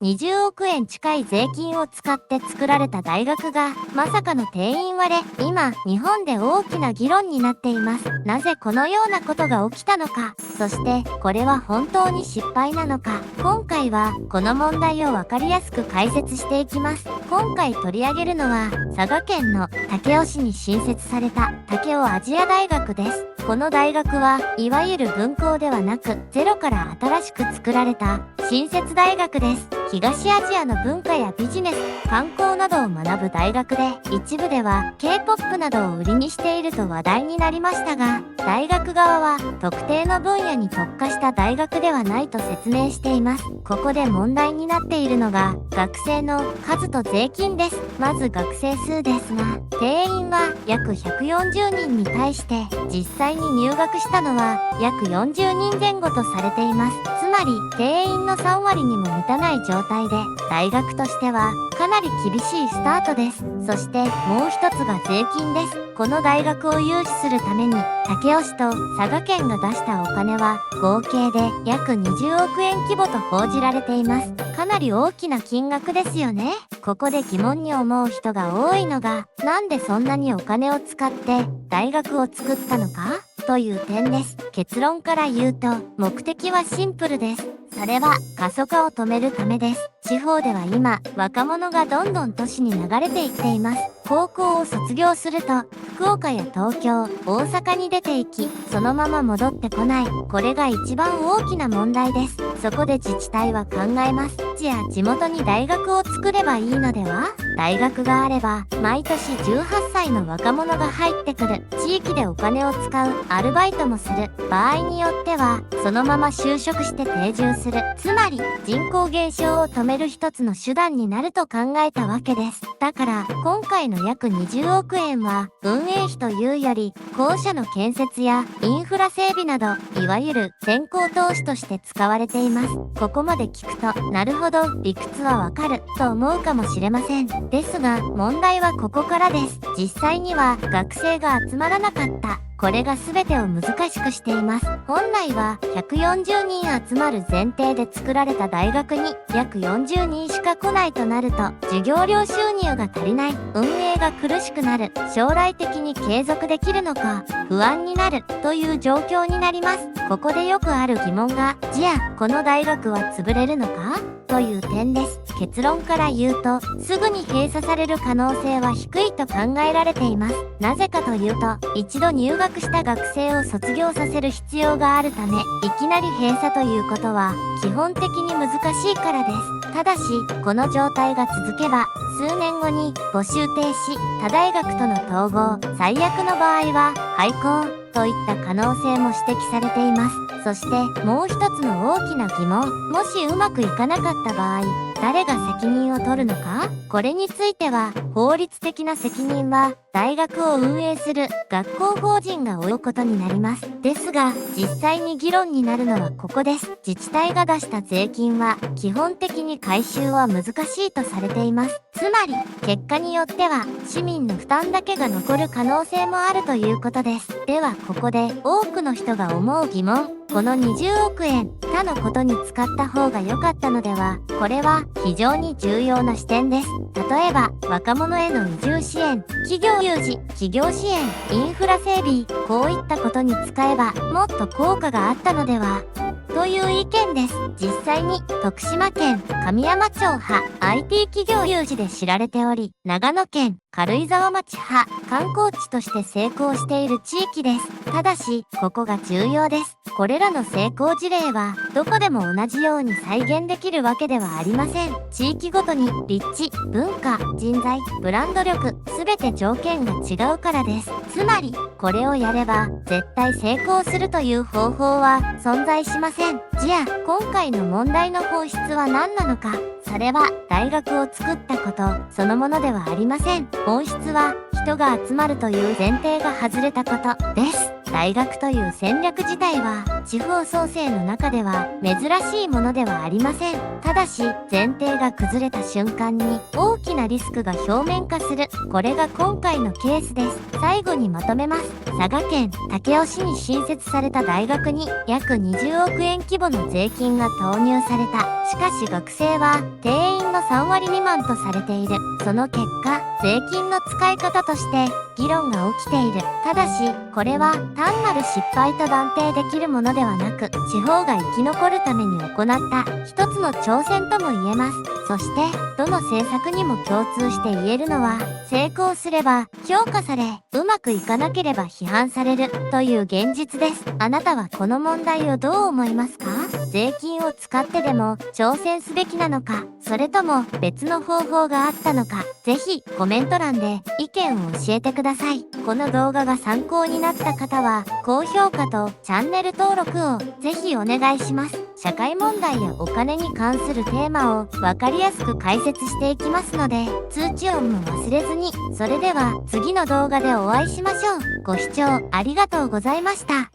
20億円近い税金を使って作られた大学がまさかの定員割れ。今日本で大きな議論になっています。なぜこのようなことが起きたのか、そしてこれは本当に失敗なのか。今回はこの問題をわかりやすく解説していきます。今回取り上げるのは佐賀県の武雄市に新設された武雄アジア大学です。この大学はいわゆる分校ではなくゼロから新しく作られた新設大学です。東アジアの文化やビジネス、観光などを学ぶ大学で、一部では K-POP などを売りにしていると話題になりましたが、大学側は特定の分野に特化した大学ではないと説明しています。ここで問題になっているのが学生の数と税金です。まず学生数ですが、定員は約140人に対して実際に入学したのは約40人前後とされています。つまり定員の3割にも満たない状態で、大学としてはかなり厳しいスタートです。そしてもう一つが税金です。この大学を誘致するために武雄市と佐賀県が出したお金は合計で約20億円規模と報じられています。かなり大きな金額ですよね。ここで疑問に思う人が多いのが、なんでそんなにお金を使って大学を作ったのかという点です。結論から言うと、目的はシンプルです。それは過疎化を止めるためです。地方では今、若者がどんどん都市に流れていっています。高校を卒業すると、福岡や東京、大阪に出て行き、そのまま戻ってこない。これが一番大きな問題です。そこで自治体は考えます。じゃあ地元に大学を作ればいいのでは？大学があれば、毎年18歳の若者が入ってくる。地域でお金を使う。アルバイトもする。場合によっては、そのまま就職して定住する。つまり、人口減少を止める一つの手段になると考えたわけです。だから、今回の約20億円は、運営費というより、校舎の建設やインフラ整備など、いわゆる先行投資として使われています。ここまで聞くと、なるほど、理屈はわかる、と思うかもしれません。ですが、問題はここからです。実際には、学生が集まらなかった。これが全てを難しくしています。本来は140人集まる前提で作られた大学に約40人しか来ないとなると、授業料収入が足りない、運営が苦しくなる、将来的に継続できるのか不安になるという状況になります。ここでよくある疑問が、じゃあこの大学は潰れるのかという点です。結論から言うと、すぐに閉鎖される可能性は低いと考えられています。なぜかというと、一度入学した学生を卒業させる必要があるため、いきなり閉鎖ということは基本的に難しいからです。ただし、この状態が続けば、数年後に募集停止、他大学との統合、最悪の場合は廃校といった可能性も指摘されています。そしてもう一つの大きな疑問、もしうまくいかなかった場合、誰が責任を取るのか？これについては、法律的な責任は大学を運営する学校法人が負うことになります。ですが、実際に議論になるのはここです。自治体が出した税金は基本的に回収は難しいとされています。つまり、結果によっては市民の負担だけが残る可能性もあるということです。ではここで多くの人が思う疑問。この20億円、他のことに使った方が良かったのでは？これは非常に重要な視点です。例えば、若者への移住支援、企業有事、企業支援、インフラ整備、こういったことに使えば、もっと効果があったのでは？という意見です。実際に徳島県神山町派 IT 企業有事で知られており、長野県軽井沢町派観光地として成功している地域です。ただし、ここが重要です。これらの成功事例はどこでも同じように再現できるわけではありません。地域ごとに立地、文化、人材、ブランド力、すべて条件が違うからです。つまり、これをやれば絶対成功するという方法は存在しません。じゃあ、今回の問題の本質は何なのか？それは、大学を作ったことそのものではありません。本質は、人が集まるという前提が外れたことです。大学という戦略自体は、地方創生の中では珍しいものではありません。ただし、前提が崩れた瞬間に大きなリスクが表面化する。これが今回のケースです。最後にまとめます。佐賀県武雄市に新設された大学に約20億円規模の税金が投入された。しかし学生は定員の3割未満とされている。その結果、税金の使い方として議論が起きている。ただし、これは単なる失敗と断定できるものではなく、地方が生き残るために行った一つの挑戦とも言えます。そして、どの政策にも共通して言えるのは、成功すれば評価され、うまくいかなければ批判されるという現実です。あなたはこの問題をどう思いますか？税金を使ってでも挑戦すべきなのか、それとも別の方法があったのか、ぜひコメント欄で意見を教えてください。この動画が参考になった方は、高評価とチャンネル登録をぜひお願いします。社会問題やお金に関するテーマをわかりやすく解説していきますので、通知音も忘れずに。それでは次の動画でお会いしましょう。ご視聴ありがとうございました。